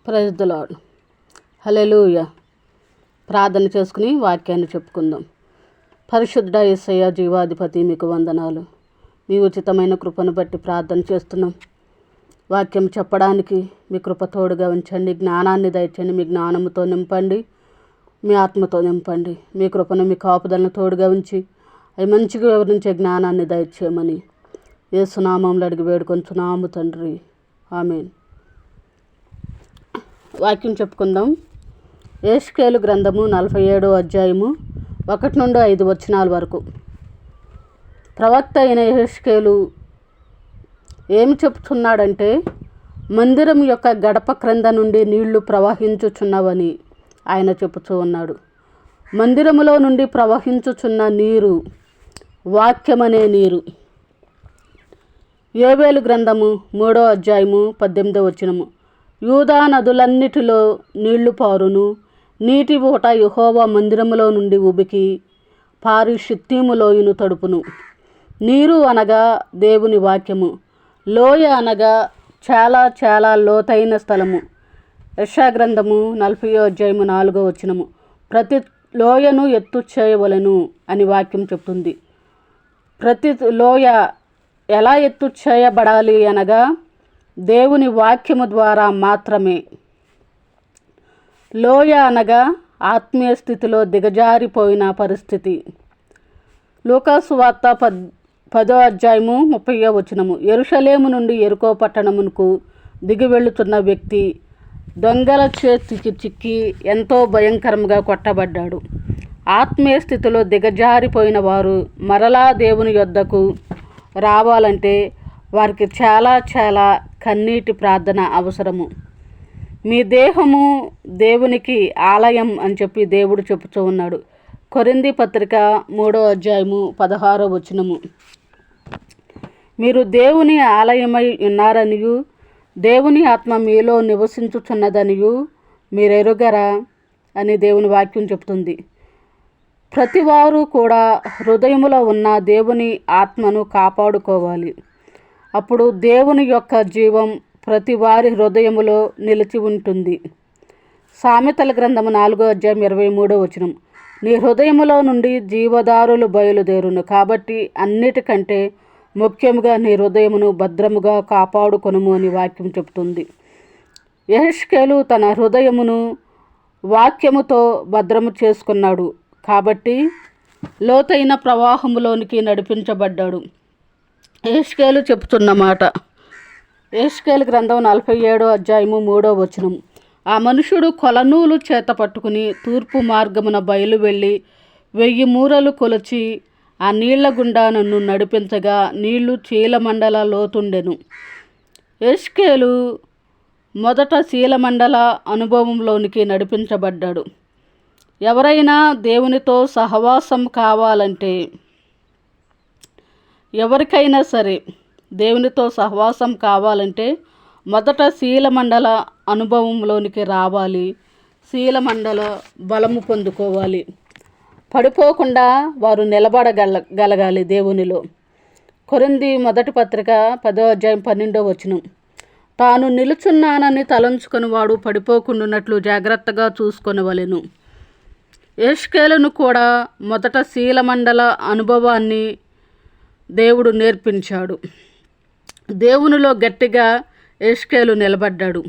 Praise the lord. హల్లెలూయా. ప్రార్థన చేసుకుని వాక్యాన్ని చెప్పుకుందాం. పరిశుద్ధ యేసయ్య జీవాధిపతి, మీకు వందనాలు. మీ ఉచితమైన కృపను బట్టి ప్రార్థన చేస్తున్నాం. వాక్యం చెప్పడానికి మీ కృప తోడుగా ఉంచండి. జ్ఞానాన్ని దయచండి. మీ జ్ఞానంతో నింపండి, మీ ఆత్మతో నింపండి. మీ కృపను, మీ కాపుదలను తోడుగా ఉంచి అవి మంచిగా వివరించే జ్ఞానాన్ని దయచేయమని యేసు నామములో అడిగి వేడుకొంచున్నాము తండ్రి. ఆమేన్. వాక్యం చెప్పుకుందాం. యెహెజ్కేలు గ్రంథము 47వ అధ్యాయము 1 నుండి 5 వచనాల వరకు. ప్రవక్త అయిన యెహెజ్కేలు ఏమి చెప్తున్నాడంటే, మందిరం యొక్క గడప క్రింద నుండి నీళ్లు ప్రవహించుచున్నవని ఆయన చెప్పుచూ ఉన్నాడు. మందిరములో నుండి ప్రవహించుచున్న నీరు వాక్యమనే నీరు. యోవేలు గ్రంథము 3వ అధ్యాయము 18వ వచనము. యూదా నదులన్నిటిలో నీళ్లు పారును, నీటి ఊట యెహోవా మందిరములో నుండి ఉబికి పారి షిత్తీము లోయను తడుపును. నీరు అనగా దేవుని వాక్యము, లోయ అనగా చాలా చాలా లోతైన స్థలము. యెషయా గ్రంథము 40వ అధ్యాయము 4వ వచనము. ప్రతి లోయను ఎత్తు చేయవలెను అని వాక్యం చెప్తుంది. ప్రతి లోయ ఎలా ఎత్తు చేయబడాలి అనగా దేవుని వాక్యము ద్వారా మాత్రమే. లోయ అనగా ఆత్మీయ స్థితిలో దిగజారిపోయిన పరిస్థితి. లూకాసు వార్త 10వ అధ్యాయము 30వ వచనము. యెరూషలేము నుండి యెరికో పట్టణమునకు దిగి వెళుతున్న వ్యక్తి దొంగల చేతికి చిక్కి ఎంతో భయంకరంగా కొట్టబడ్డాడు. ఆత్మీయ స్థితిలో దిగజారిపోయిన వారు మరలా దేవుని యొద్దకు రావాలంటే వారికి చాలా చాలా కన్నీటి ప్రార్థన అవసరము. మీ దేహము దేవునికి ఆలయం అని చెప్పి దేవుడు చెప్పుతూ ఉన్నాడు. కొరింథీ పత్రిక 3వ అధ్యాయము 16వ వచనము. మీరు దేవుని ఆలయమై ఉన్నారనియు దేవుని ఆత్మ మీలో నివసించుచున్నదనియు మీరెరుగరా అని దేవుని వాక్యం చెప్తుంది. ప్రతివారు కూడా హృదయములో ఉన్న దేవుని ఆత్మను కాపాడుకోవాలి. అప్పుడు దేవుని యొక్క జీవం ప్రతి వారి హృదయములో నిలిచి ఉంటుంది. సామెతల గ్రంథము 4వ అధ్యాయం 23వ వచనం. నీ హృదయములో నుండి జీవదారులు బయలుదేరును, కాబట్టి అన్నిటికంటే ముఖ్యముగా నీ హృదయమును భద్రముగా కాపాడుకొనుము అని వాక్యం చెప్తుంది. యెహెజ్కేలు తన హృదయమును వాక్యముతో భద్రము చేసుకున్నాడు కాబట్టి లోతైన ప్రవాహములోనికి నడిపించబడ్డాడు. యెహెజ్కేలు చెప్తున్న మాట. యెహెజ్కేలు గ్రంథం 47వ అధ్యాయము 3వ వచనం. ఆ మనుషుడు కొలనూలు చేత పట్టుకుని తూర్పు మార్గమున బయలు వెళ్ళి 1000 మూరలు కొలచి ఆ నీళ్ల గుండా నన్ను నడిపించగా నీళ్లు చీలమండల లోతుండెను. యెహెజ్కేలు మొదట చీలమండల అనుభవంలోనికి నడిపించబడ్డాడు. ఎవరైనా దేవునితో సహవాసం కావాలంటే, ఎవరికైనా సరే దేవునితో సహవాసం కావాలంటే మొదట శీలమండల అనుభవంలోనికి రావాలి. శీలమండల బలము పొందుకోవాలి. పడిపోకుండా వారు నిలబడగలగాలి దేవునిలో. కొరింథీ మొదటి పత్రిక 10వ అధ్యాయం 12వ వచనం. తాను నిలుచున్నానని తలంచుకొని వాడు పడిపోకుండానట్లు జాగ్రత్తగా చూసుకొనవలెను. యెహెజ్కేలును కూడా మొదట శీలమండల అనుభవాన్ని దేవుడు నేర్పించాడు. దేవునిలో గట్టిగా యెహెజ్కేలు నిలబడ్డాడు.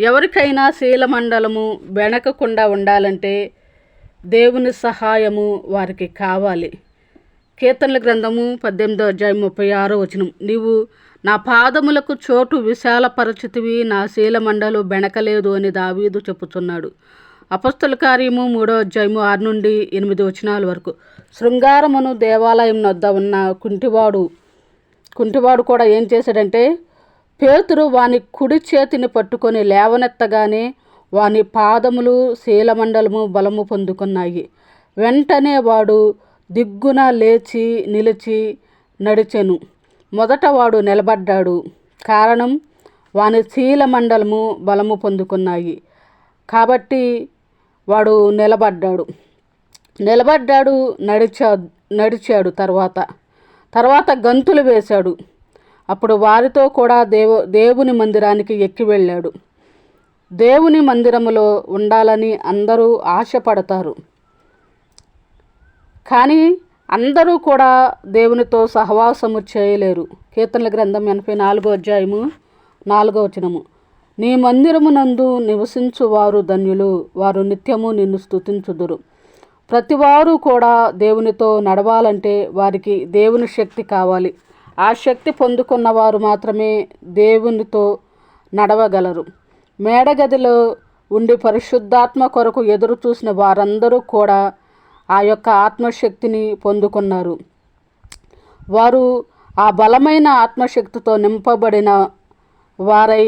ఎవరికైనా శీలమండలము వెనకకుండా ఉండాలంటే దేవుని సహాయము వారికి కావాలి. కీర్తనల గ్రంథము 18వ అధ్యాయం 36వ వచనం. నీవు నా పాదములకు చోటు విశాలపరచితివి, నా శీలమండలు బెణకలేదు అని దావీదు చెప్పుచున్నాడు. అపొస్తలుల కార్యము 3వ అధ్యాయము 6 నుండి 8 వచనాల వరకు. శృంగారమును దేవాలయం వద్ద ఉన్న కుంటివాడు కూడా ఏం చేశాడంటే, పేతురు వాని కుడి చేతిని పట్టుకొని లేవనెత్తగానే వాని పాదములు శీలమండలము బలము పొందుకున్నాయి. వెంటనే వాడు దిగ్గున లేచి నిలిచి నడిచెను. మొదట వాడు నిలబడ్డాడు, కారణం వాని శీలమండలము బలము పొందుకున్నాయి కాబట్టి వాడు నిలబడ్డాడు. నడిచాడు. తర్వాత గంతులు వేశాడు. అప్పుడు వారితో కూడా దేవుని మందిరానికి ఎక్కి వెళ్ళాడు. దేవుని మందిరములో ఉండాలని అందరూ ఆశపడతారు. కానీ అందరూ కూడా దేవునితో సహవాసము చేయలేరు. కీర్తనల గ్రంథం 84వ అధ్యాయము 4వ వచనము. నీ మందిరమునందు నివసించు వారు ధన్యులు, వారు నిత్యము నిన్ను స్తుతించుదురు. ప్రతివారు కూడా దేవునితో నడవాలంటే వారికి దేవుని శక్తి కావాలి. ఆ శక్తి పొందుకున్న వారు మాత్రమే దేవునితో నడవగలరు. మేడగదిలో ఉండి పరిశుద్ధాత్మ కొరకు ఎదురు చూసిన వారందరూ కూడా ఆ యొక్క ఆత్మశక్తిని పొందుకున్నారు. వారు ఆ బలమైన ఆత్మశక్తితో నింపబడిన వారై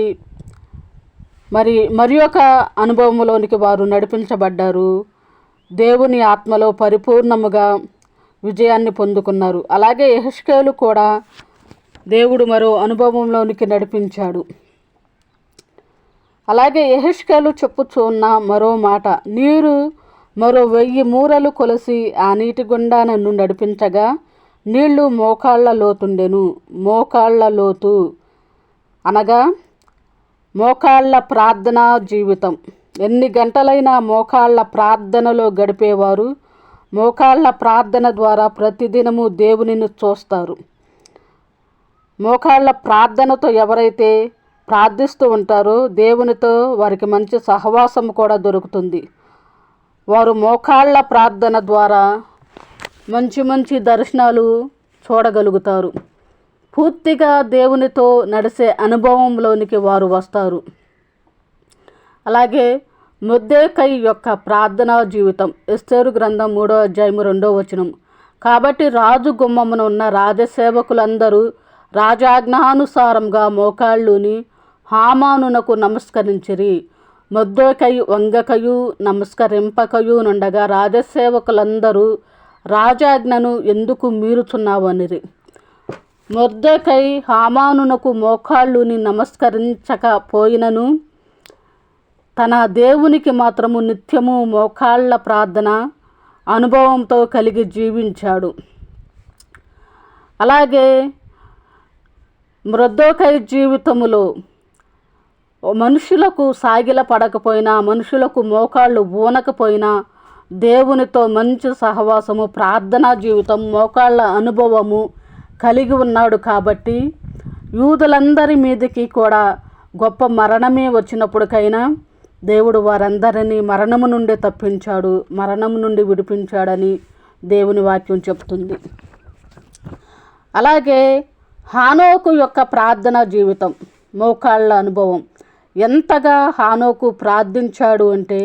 మరి ఒక అనుభవంలోనికి వారు నడిపించబడ్డారు. దేవుని ఆత్మలో పరిపూర్ణముగా విజయాన్ని పొందుకున్నారు. అలాగే యెహెజ్కేలు కూడా దేవుడు మరో అనుభవంలోనికి నడిపించాడు. అలాగే యెహెజ్కేలు చెప్పుచున్న మరో మాట, నీరు మరో 1000 మూరలు కొలిసి ఆ నీటి గుండా నన్ను నడిపించగా నీళ్లు మోకాళ్ళ లోతుండెను. మోకాళ్ళ లోతు అనగా మోకాళ్ళ ప్రార్థనా జీవితం. ఎన్ని గంటలైనా మోకాళ్ళ ప్రార్థనలో గడిపేవారు మోకాళ్ళ ప్రార్థన ద్వారా ప్రతిదినము దేవునిని చూస్తారు. మోకాళ్ళ ప్రార్థనతో ఎవరైతే ప్రార్థిస్తూ ఉంటారో దేవునితో వారికి మంచి సహవాసం కూడా దొరుకుతుంది. వారు మోకాళ్ళ ప్రార్థన ద్వారా మంచి దర్శనాలు చూడగలుగుతారు. పూర్తిగా దేవునితో నడిచే అనుభవంలోనికి వారు వస్తారు. అలాగే మొర్దెకై యొక్క ప్రార్థనా జీవితం. ఎస్తేరు గ్రంథం 3వ అధ్యాయము 2వ వచనం. కాబట్టి రాజు గుమ్మమున ఉన్న రాజసేవకులందరూ రాజాజ్ఞానుసారంగా మోకాళ్ళుని హామానునకు నమస్కరించిరి. మొర్దెకై వంగకయు నమస్కరింపకయు నుండగా రాజసేవకులందరూ రాజాజ్ఞను ఎందుకు మీరుచున్నావనిరి. మొర్దెకై హామానునకు మోకాళ్ళుని నమస్కరించకపోయినను తన దేవునికి మాత్రము నిత్యము మోకాళ్ళ ప్రార్థన అనుభవంతో కలిగి జీవించాడు. అలాగే మొర్దెకై జీవితములో మనుషులకు సాగిల పడకపోయినా, మనుషులకు మోకాళ్ళు ఊనకపోయినా దేవునితో మంచి సహవాసము, ప్రార్థనా జీవితం, మోకాళ్ళ అనుభవము కలిగి ఉన్నాడు. కాబట్టి యూదులందరి మీదకి కూడా గొప్ప మరణమే వచ్చినప్పటికైనా దేవుడు వారందరినీ మరణము నుండి తప్పించాడు, మరణము నుండి విడిపించాడని దేవుని వాక్యం చెప్తుంది. అలాగే హానోకు యొక్క ప్రార్థనా జీవితం, మోకాళ్ళ అనుభవం. ఎంతగా హానోకు ప్రార్థించాడు అంటే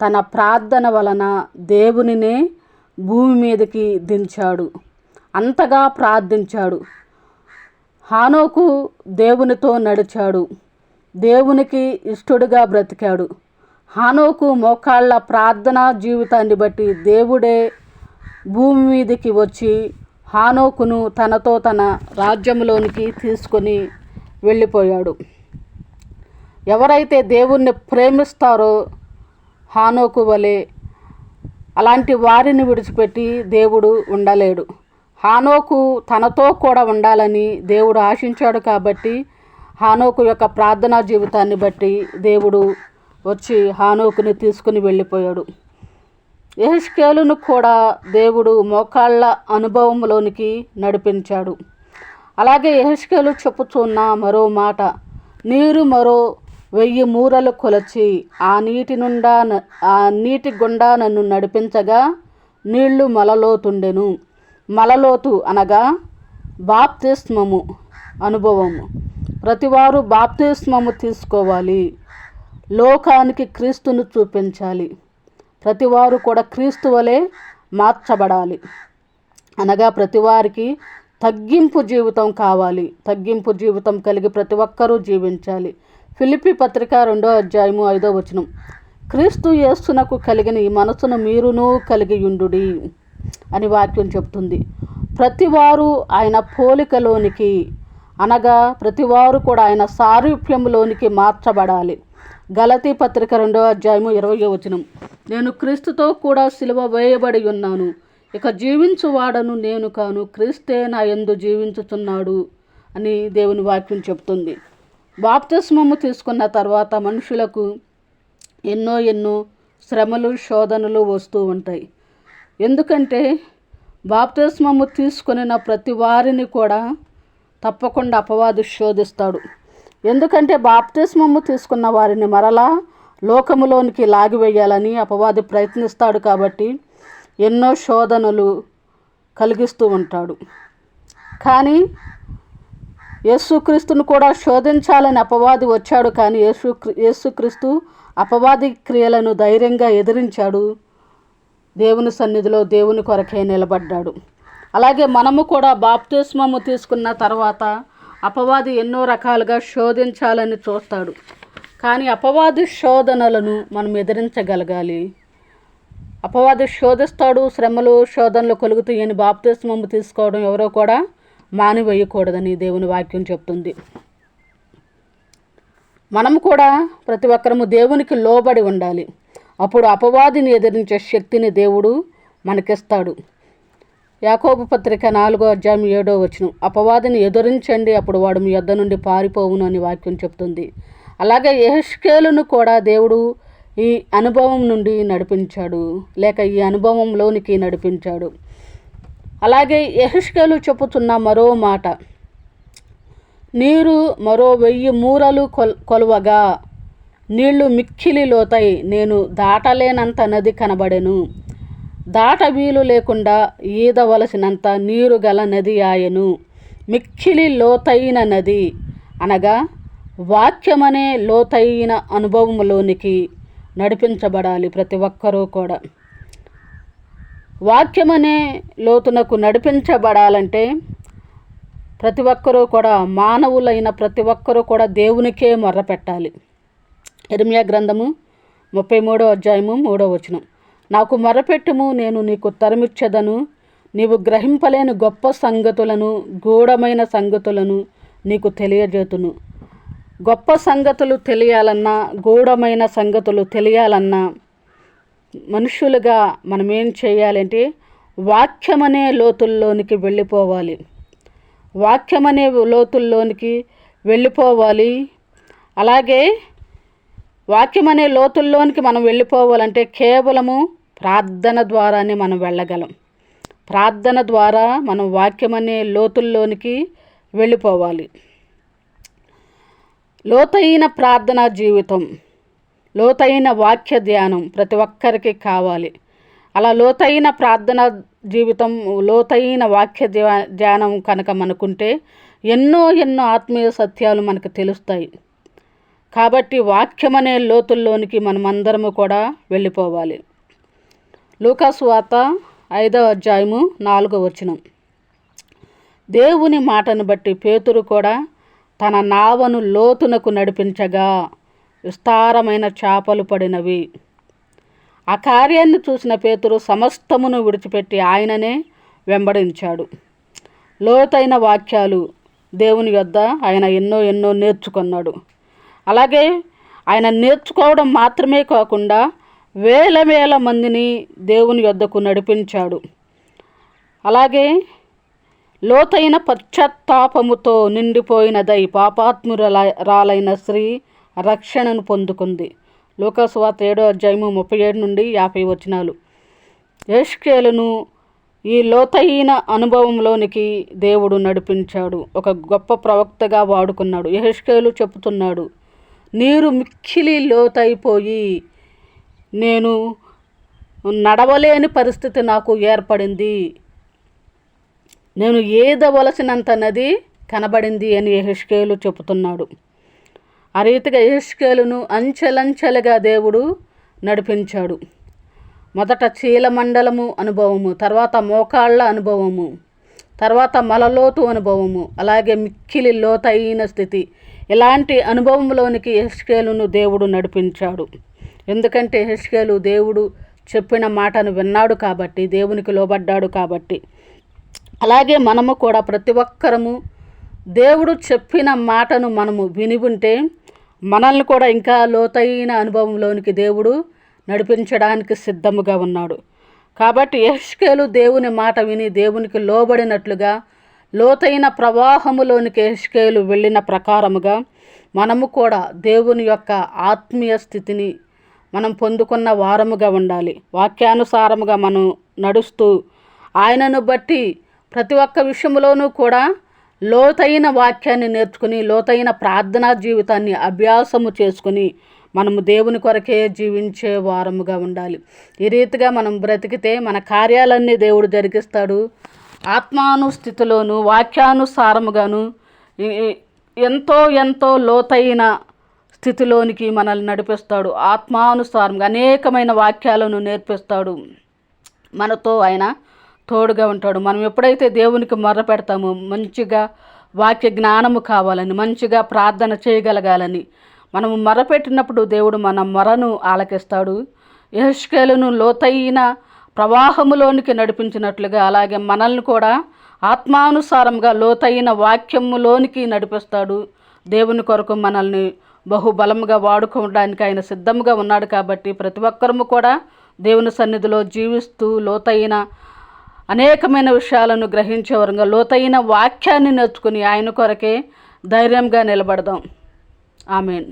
తన ప్రార్థన వలన దేవునినే భూమి మీదకి దించాడు. అంతగా ప్రార్థించాడు. హానోకు దేవునితో నడిచాడు, దేవునికి ఇష్టడుగా బ్రతికాడు. హానోకు మోకాళ్ళ ప్రార్థనా జీవితాన్ని బట్టి దేవుడే భూమి మీదకి వచ్చి హానోకును తనతో తన రాజ్యంలోనికి తీసుకొని వెళ్ళిపోయాడు. ఎవరైతే దేవుణ్ణి ప్రేమిస్తారో హానోకు వలె అలాంటి వారిని విడిచిపెట్టి దేవుడు ఉండలేడు. హానోకు తనతో కూడా ఉండాలని దేవుడు ఆశించాడు. కాబట్టి హానోకు యొక్క ప్రార్థనా జీవితాన్ని బట్టి దేవుడు వచ్చి హానోకుని తీసుకుని వెళ్ళిపోయాడు. యెహెజ్కేలును కూడా దేవుడు మోకాళ్ళ అనుభవంలోనికి నడిపించాడు. అలాగే యెహెజ్కేలు చెప్పుచున్న మరో మాట, నీరు మరో 1000 మూరలు కొలచి ఆ నీటి గుండా నన్ను నడిపించగా నీళ్లు మలలోతుండెను. మలలోతు అనగా బాప్తిస్మము అనుభవము. ప్రతివారు బాప్తిస్మము తీసుకోవాలి, లోకానికి క్రీస్తును చూపించాలి. ప్రతివారు కూడా క్రీస్తు వలె మార్చబడాలి. అనగా ప్రతివారికి తగ్గింపు జీవితం కావాలి. తగ్గింపు జీవితం కలిగి ప్రతి ఒక్కరూ జీవించాలి. ఫిలిప్పీ పత్రిక 2వ అధ్యాయము 5వ వచనం. క్రీస్తు యేసునకు కలిగిన ఈ మనసును మీరును కలిగి యుండుడి అని వాక్యం చెప్తుంది. ప్రతివారు ఆయన పోలికలోనికి అనగా ప్రతివారు కూడా ఆయన సారూప్యంలోనికి మార్చబడాలి. గలతీ పత్రిక 2వ అధ్యాయము 20వ వచనం. నేను క్రీస్తుతో కూడా సిలువ వేయబడి ఉన్నాను, ఇక జీవించువాడను నేను కాను, క్రీస్తే నా యందు జీవించుచున్నాడు అని దేవుని వాక్యం చెప్తుంది. బాప్తిస్మము తీసుకున్న తర్వాత మనుషులకు ఎన్నో శ్రమలు శోధనలు వస్తూ ఉంటాయి. ఎందుకంటే బాప్తిస్మము తీసుకున్న ప్రతి వారిని కూడా తప్పకుండా అపవాది శోధిస్తాడు. ఎందుకంటే బాప్తిస్మము తీసుకున్న వారిని మరలా లోకములోనికి లాగివేయాలని అపవాది ప్రయత్నిస్తాడు. కాబట్టి ఎన్నో శోధనలు కలిగిస్తూ ఉంటాడు. కానీ యేసుక్రీస్తును కూడా శోధించాలని అపవాది వచ్చాడు. కానీ యేసుక్రీస్తు అపవాది క్రియలను ధైర్యంగా ఎదిరించాడు. దేవుని సన్నిధిలో దేవుని కొరకే నిలబడ్డాడు. అలాగే మనము కూడా బాప్తిస్మము తీసుకున్న తర్వాత అపవాది ఎన్నో రకాలుగా శోధించాలని చూస్తాడు. కానీ అపవాది శోధనలను మనం ఎదిరించగలగాలి. అపవాది శోధిస్తాడు, శ్రమలు శోధనలు కలుగుతాయని బాప్తిస్మము తీసుకోవడం ఎవరో కూడా మానివేయకూడదని దేవుని వాక్యం చెప్తుంది. మనం కూడా ప్రతి ఒక్కరము దేవునికి లోబడి ఉండాలి. అప్పుడు అపవాదిని ఎదిరించే శక్తిని దేవుడు మనకిస్తాడు. యాకోబు పత్రిక 4:7 అపవాదిని ఎదురించండి, అప్పుడు వాడు మీ యొద్ద నుండి పారిపోవును అని వాక్యం చెప్తుంది. అలాగే యెహెజ్కేలును కూడా దేవుడు ఈ అనుభవం నుండి నడిపించాడు, లేక ఈ అనుభవంలోనికి నడిపించాడు. అలాగే యెహెజ్కేలు చెప్పుతున్న మరో మాట, నీరు మరో 1000 మూరలు కొలువగా నీళ్లు మిక్కిలి లోతై నేను దాటలేనంత నది కనబడెను. దాట వీలు లేకుండా ఈదవలసినంత నీరు గల నది ఆయను. మిక్కిలి లోతైన నది అనగా వాక్యమనే లోతైన అనుభవంలోనికి నడిపించబడాలి. ప్రతి ఒక్కరూ కూడా వాక్యమనే లోతునకు నడిపించబడాలంటే ప్రతి ఒక్కరూ కూడా, మానవులైన ప్రతి ఒక్కరూ కూడా దేవునికే మొర్ర పెట్టాలి. ఇర్మియా గ్రంథము 33:3 నాకు మొర్రపెట్టుము, నేను నీకు ఉత్తరమిచ్చెదను, నీవు గ్రహింపలేని గొప్ప సంగతులను గూఢమైన సంగతులను నీకు తెలియజేతును. గొప్ప సంగతులు తెలియాలన్నా, గూఢమైన సంగతులు తెలియాలన్నా మనుషులుగా మనం ఏం చేయాలంటే వాక్యమనే లోతుల్లోనికి వెళ్ళిపోవాలి. వాక్యమనే లోతుల్లోనికి వెళ్ళిపోవాలి. అలాగే వాక్యమనే లోతుల్లోనికి మనం వెళ్ళిపోవాలంటే కేవలము ప్రార్థన ద్వారానే మనం వెళ్ళగలం. ప్రార్థన ద్వారా మనం వాక్యమనే లోతుల్లోనికి వెళ్ళిపోవాలి. లోతైన ప్రార్థనా జీవితం, లోతైన వాక్య ధ్యానం ప్రతి ఒక్కరికి కావాలి. అలా లోతైన ప్రార్థన జీవితం, లోతైన వాక్య ధ్యానం కనుక మనకుంటే ఎన్నో ఆత్మీయ సత్యాలు మనకు తెలుస్తాయి. కాబట్టి వాక్యమనే లోతుల్లోనికి మనమందరము కూడా వెళ్ళిపోవాలి. లూకాసు వార్త 5:4 దేవుని మాటను బట్టి పేతురు కూడా తన నావను లోతునకు నడిపించగా విస్తారమైన చేపలు పడినవి. ఆ కార్యాన్ని చూసిన పేతురు సమస్తమును విడిచిపెట్టి ఆయననే వెంబడించాడు. లోతైన వాక్యాలు దేవుని యొద్ద ఆయన ఎన్నో నేర్చుకున్నాడు. అలాగే ఆయన నేర్చుకోవడం మాత్రమే కాకుండా వేల మందిని దేవుని యొద్దకు నడిపించాడు. అలాగే లోతైన పశ్చాత్తాపముతో నిండిపోయినదై పాపాత్మురాలైన స్త్రీ రక్షణను పొందుకుంది. లూకాసు వార్త 7:37-50 యెహెజ్కేలును ఈ లోతైన అనుభవంలోనికి దేవుడు నడిపించాడు. ఒక గొప్ప ప్రవక్తగా వాడుకున్నాడు. యెహెజ్కేలు చెప్తున్నాడు, నీరు మిక్కిలి లోతైపోయి నేను నడవలేని పరిస్థితి నాకు ఏర్పడింది, నేను ఈదవలసినంత నది కనబడింది అని యెహెజ్కేలు చెబుతున్నాడు. ఆ రీతిగా యెహెజ్కేలును అంచెలంచెలుగా దేవుడు నడిపించాడు. మొదట చీలమండలము అనుభవము, తర్వాత మోకాళ్ళ అనుభవము, తర్వాత మలలోతు అనుభవము, అలాగే మిక్కిలి లోతైన స్థితి. ఇలాంటి అనుభవంలోనికి యెహెజ్కేలును దేవుడు నడిపించాడు. ఎందుకంటే యెహెజ్కేలు దేవుడు చెప్పిన మాటను విన్నాడు కాబట్టి, దేవునికి లోబడ్డాడు కాబట్టి. అలాగే మనము కూడా ప్రతి ఒక్కరము దేవుడు చెప్పిన మాటను మనము విని ఉంటే మనల్ని కూడా ఇంకా లోతైన అనుభవంలోనికి దేవుడు నడిపించడానికి సిద్ధముగా ఉన్నాడు. కాబట్టి యెహెజ్కేలు దేవుని మాట విని దేవునికి లోబడినట్లుగా లోతైన ప్రవాహములోనికి యెహెజ్కేలు వెళ్ళిన ప్రకారముగా మనము కూడా దేవుని యొక్క ఆత్మీయ స్థితిని మనం పొందుకున్న వారముగా ఉండాలి. వాక్యానుసారముగా మనం నడుస్తూ ఆయనను బట్టి ప్రతి ఒక్క విషయంలోనూ కూడా లోతైన వాక్యాన్ని నేర్చుకుని లోతైన ప్రార్థనా జీవితాన్ని అభ్యాసము చేసుకుని మనము దేవుని కొరకే జీవించే వారముగా ఉండాలి. ఈ రీతిగా మనం బ్రతికితే మన కార్యాలన్నీ దేవుడు జరిగిస్తాడు. ఆత్మానుస్థితిలోను వాక్యానుసారముగాను ఎంతో ఎంతో లోతైన స్థితిలోనికి మనల్ని నడిపిస్తాడు. ఆత్మానుసారంగా అనేకమైన వాక్యాలను నేర్పిస్తాడు. మనతో ఆయన తోడుగా ఉంటాడు. మనం ఎప్పుడైతే దేవునికి మొర్ర పెడతామో మంచిగా వాక్య జ్ఞానము కావాలని, మంచిగా ప్రార్థన చేయగలగాలని మనము మొరపెట్టినప్పుడు దేవుడు మన మొరను ఆలకిస్తాడు. యెహెజ్కేలును లోతైన ప్రవాహములోనికి నడిపించినట్లుగా అలాగే మనల్ని కూడా ఆత్మానుసారంగా లోతైన వాక్యములోనికి నడిపిస్తాడు. దేవుని కొరకు మనల్ని బహుబలముగా వాడుకోవడానికి ఆయన సిద్ధంగా ఉన్నాడు. కాబట్టి ప్రతి ఒక్కరము కూడా దేవుని సన్నిధిలో జీవిస్తూ లోతైన అనేకమైన విషయాలను గ్రహించే వరంగా లోతైన వాక్యాన్ని నేర్చుకుని ఆయన కొరకే ధైర్యంగా నిలబడదాం. ఆమేన్.